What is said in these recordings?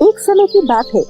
एक समय की बात है,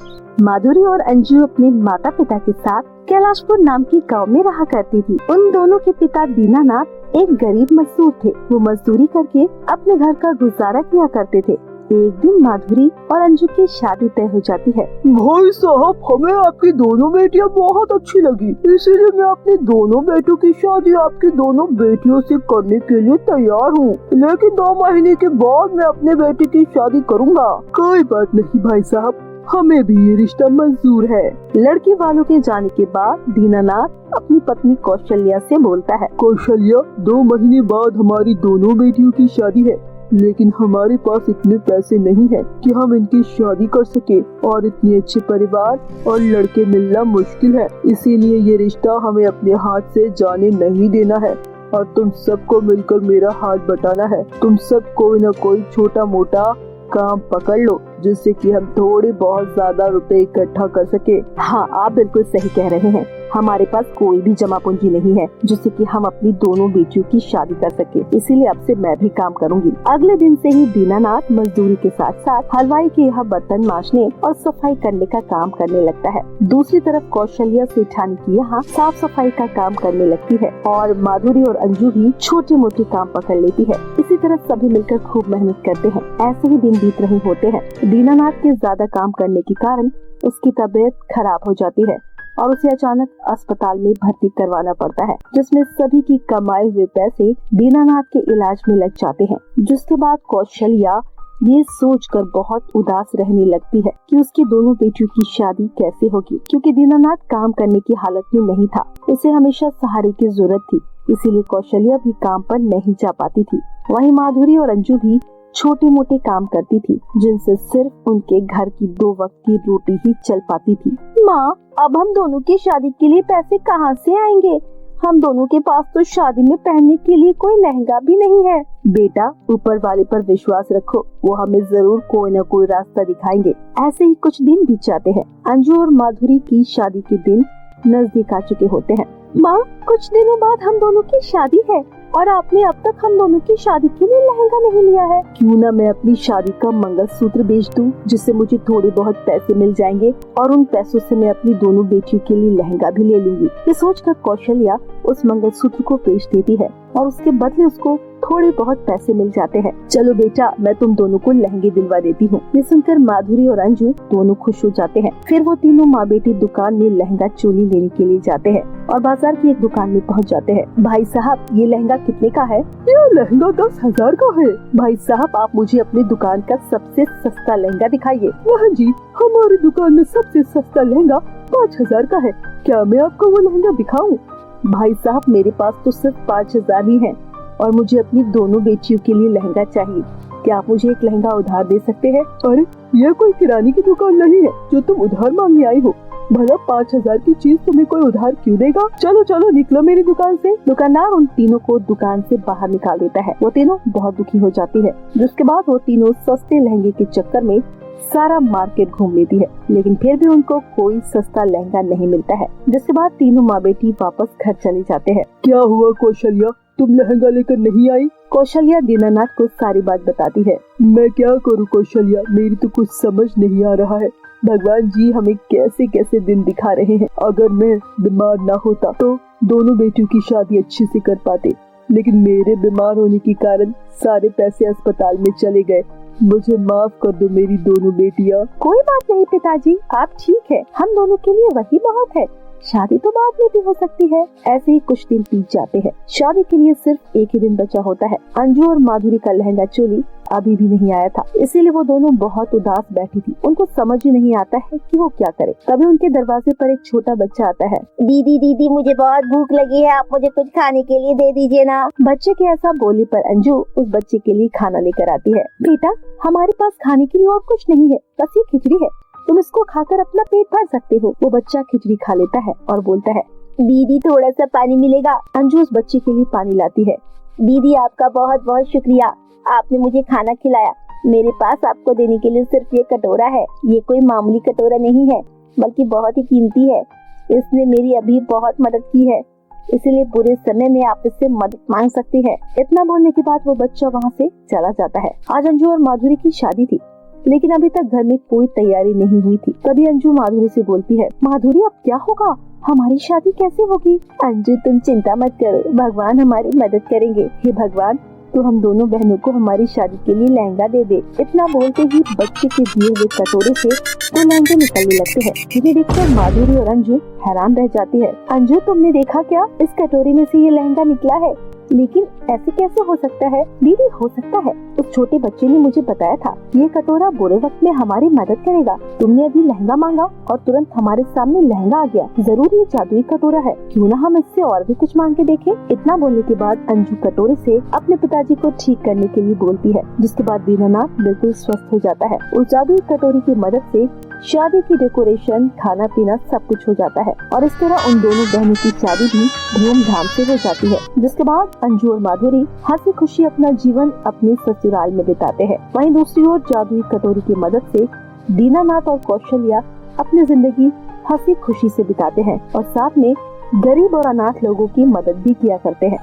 माधुरी और अंजू अपने माता पिता के साथ कैलाशपुर नाम के गांव में रहा करती थी। उन दोनों के पिता दीनानाथ एक गरीब मजदूर थे। वो मजदूरी करके अपने घर का गुजारा किया करते थे। एक दिन माधुरी और अंजू की शादी तय हो जाती है। भाई साहब, हमें आपकी दोनों बेटियां बहुत अच्छी लगी, इसीलिए मैं अपनी दोनों बेटों की शादी आपकी दोनों बेटियों से करने के लिए तैयार हूँ। लेकिन 2 महीने के बाद मैं अपने बेटे की शादी करूँगा। कोई बात नहीं भाई साहब, हमें भी ये रिश्ता मंजूर है। लड़की वालों के जाने के बाद दीनानाथ अपनी पत्नी कौशल्या से बोलता है। कौशल्या, 2 महीने बाद हमारी दोनों बेटियों की शादी है, लेकिन हमारे पास इतने पैसे नहीं है कि हम इनकी शादी कर सके, और इतने अच्छे परिवार और लड़के मिलना मुश्किल है। इसीलिए ये रिश्ता हमें अपने हाथ से जाने नहीं देना है और तुम सबको मिलकर मेरा हाथ बटाना है। तुम सब कोई न कोई छोटा मोटा काम पकड़ लो, जिससे कि हम थोड़े बहुत ज्यादा रुपए इकट्ठा कर सके। हाँ, आप बिल्कुल सही कह रहे हैं। हमारे पास कोई भी जमा पूंजी नहीं है जिससे कि हम अपनी दोनों बेटियों की शादी कर सके, इसीलिए अब से मैं भी काम करूंगी। अगले दिन से ही दीनानाथ मजदूरी के साथ साथ हलवाई के यहाँ बर्तन मांजने और सफाई करने का काम करने लगता है। दूसरी तरफ कौशल्या सेठानी की यहाँ साफ सफाई का काम करने लगती है और माधुरी और अंजू भी छोटे मोटे काम पकड़ लेती है। इसी तरह सभी मिलकर खूब मेहनत करते हैं। ऐसे ही दिन बीत रहे होते हैं। दीनानाथ के ज्यादा काम करने के कारण उसकी तबीयत खराब हो जाती है और उसे अचानक अस्पताल में भर्ती करवाना पड़ता है, जिसमें सभी की कमाए हुए पैसे दीनानाथ के इलाज में लग जाते हैं। जिसके बाद कौशल्या ये सोचकर बहुत उदास रहने लगती है कि उसकी दोनों बेटियों की शादी कैसे होगी, क्योंकि दीनानाथ काम करने की हालत में नहीं था। उसे हमेशा सहारे की जरूरत थी, इसीलिए कौशल्या भी काम पर नहीं जा पाती थी। वहीं माधुरी और अंजू भी छोटे मोटे काम करती थी, जिनसे सिर्फ उनके घर की 2 वक्त की रोटी ही चल पाती थी। माँ, अब हम दोनों की शादी के लिए पैसे कहाँ से आएंगे? हम दोनों के पास तो शादी में पहनने के लिए कोई लहंगा भी नहीं है। बेटा, ऊपर वाले पर विश्वास रखो, वो हमें जरूर कोई न कोई रास्ता दिखाएंगे। ऐसे ही कुछ दिन बीत जाते हैं। अंजू और माधुरी की शादी के दिन नजदीक आ चुके होते हैं। माँ, कुछ दिनों बाद हम दोनों की शादी है और आपने अब तक हम दोनों की शादी के लिए लहंगा नहीं लिया है। क्यों ना मैं अपनी शादी का मंगलसूत्र बेच दूं, जिससे मुझे थोड़े बहुत पैसे मिल जाएंगे और उन पैसों से मैं अपनी दोनों बेटियों के लिए लहंगा भी ले लूंगी। ये सोचकर कौशल्या उस मंगलसूत्र को बेच देती है और उसके बदले उसको थोड़े बहुत पैसे मिल जाते हैं। चलो बेटा, मैं तुम दोनों को लहंगे दिलवा देती हूँ। ये सुनकर माधुरी और अंजू दोनों खुश हो जाते हैं। फिर वो तीनों माँ बेटी दुकान में लहंगा चोली लेने के लिए जाते हैं और बाजार की एक दुकान में पहुँच जाते हैं। भाई साहब, ये लहंगा कितने का है? ये लहंगा 10,000 का है। भाई साहब, आप मुझे अपनी दुकान का सबसे सस्ता लहंगा दिखाइए। हाँ जी, हमारी दुकान में सबसे सस्ता लहंगा 5,000 का है। क्या मैं आपको वो लहंगा दिखाऊं? भाई साहब, मेरे पास तो सिर्फ 5,000 ही है और मुझे अपनी दोनों बेटियों के लिए लहंगा चाहिए। क्या आप मुझे एक लहंगा उधार दे सकते हैं? अरे, यह कोई किराने की दुकान नहीं है जो तुम उधार मांगने आई हो। भला 5,000 की चीज तुम्हें कोई उधार क्यों देगा? चलो चलो, निकलो मेरी दुकान से। दुकानदार उन तीनों को दुकान से बाहर निकाल देता है। वो तीनों बहुत दुखी हो जाती है। जिसके बाद वो तीनों सस्ते लहंगे के चक्कर में सारा मार्केट घूम लेती है, लेकिन फिर भी उनको कोई सस्ता लहंगा नहीं मिलता है। जिसके बाद तीनों माँ बेटी वापस घर चले जाते हैं। क्या हुआ कौशल्या, तुम लहंगा लेकर नहीं आई? कौशल्या दीनानाथ को सारी बात बताती है। मैं क्या करूँ कौशल्या, मेरी तो कुछ समझ नहीं आ रहा है। भगवान जी हमें कैसे कैसे दिन दिखा रहे हैं। अगर मैं बीमार ना होता तो दोनों बेटियों की शादी अच्छे से कर पाते, लेकिन मेरे बीमार होने के कारण सारे पैसे अस्पताल में चले गए। मुझे माफ कर दो मेरी दोनों बेटियाँ। कोई बात नहीं पिताजी, आप ठीक है। हम दोनों के लिए वही बहुत है। शादी तो बाद में भी हो सकती है। ऐसे ही कुछ दिन बीत जाते हैं। शादी के लिए सिर्फ एक ही दिन बचा होता है। अंजू और माधुरी का लहंगा चोली अभी भी नहीं आया था, इसीलिए वो दोनों बहुत उदास बैठी थी। उनको समझ ही नहीं आता है कि वो क्या करे। तभी उनके दरवाजे पर एक छोटा बच्चा आता है। दीदी दीदी, मुझे बहुत भूख लगी है, आप मुझे कुछ खाने के लिए दे दीजिए ना। बच्चे के ऐसा बोलने पर अंजू उस बच्चे के लिए खाना लेकर आती है। बेटा, हमारे पास खाने के लिए और कुछ नहीं है, बस ये खिचड़ी है, तुम इसको खाकर अपना पेट भर सकते हो। वो बच्चा खिचड़ी खा लेता है और बोलता है, दीदी थोड़ा सा पानी मिलेगा? अंजू उस बच्चे के लिए पानी लाती है। दीदी, आपका बहुत बहुत शुक्रिया, आपने मुझे खाना खिलाया। मेरे पास आपको देने के लिए सिर्फ ये कटोरा है। ये कोई मामूली कटोरा नहीं है, बल्कि बहुत ही कीमती है। इसने मेरी अभी बहुत मदद की है, इसलिए बुरे समय में आप इससे मदद मांग सकती है। इतना बोलने के बाद वो बच्चा वहाँ से चला जाता है। आज अंजू और माधुरी की शादी थी, लेकिन अभी तक घर में कोई तैयारी नहीं हुई थी। तभी अंजू माधुरी से बोलती है, माधुरी अब क्या होगा, हमारी शादी कैसे होगी? अंजू तुम चिंता मत करो, भगवान हमारी मदद करेंगे। हे भगवान, तो हम दोनों बहनों को हमारी शादी के लिए लहंगा दे दे। इतना बोलते ही बच्चे के दिए हुए कटोरे से तो लहंगे निकलने लगते हैं। जिन्हें देखकर माधुरी और अंजू हैरान रह जाती है। अंजू, तुमने देखा क्या? इस कटोरे में से ये लहंगा निकला है। लेकिन ऐसे कैसे हो सकता है? दीदी, हो सकता है उस छोटे बच्चे ने मुझे बताया था ये कटोरा बुरे वक्त में हमारी मदद करेगा। तुमने अभी लहंगा मांगा और तुरंत हमारे सामने लहंगा आ गया। जरूर ये जादुई कटोरा है। क्यों ना हम इससे और भी कुछ मांग के देखें। इतना बोलने के बाद अंजू कटोरे से अपने पिताजी को ठीक करने के लिए बोलती है, जिसके बाद दीनानाथ बिल्कुल स्वस्थ हो जाता है। उस जादुई कटोरी की मदद से शादी की डेकोरेशन, खाना पीना सब कुछ हो जाता है और इस तरह उन दोनों बहनों की शादी भी धूमधाम से हो जाती है। जिसके बाद अंजू और माधुरी हंसी खुशी अपना जीवन अपने ससुराल में बिताते हैं। वहीं दूसरी ओर जादुई कटोरी की मदद से दीनानाथ और कौशल्या अपनी जिंदगी हंसी खुशी से बिताते हैं और साथ में गरीब और अनाथ लोगों की मदद भी किया करते हैं।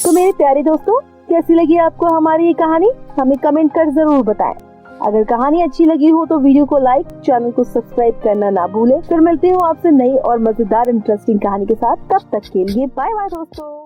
तो मेरे प्यारे दोस्तों, कैसी लगी आपको हमारी ये कहानी? हमें कमेंट कर जरूर बताएं। अगर कहानी अच्छी लगी हो तो वीडियो को लाइक, चैनल को सब्सक्राइब करना ना भूलें। फिर मिलती हूँ आपसे नई और मजेदार इंटरेस्टिंग कहानी के साथ। तब तक के लिए बाय बाय दोस्तों।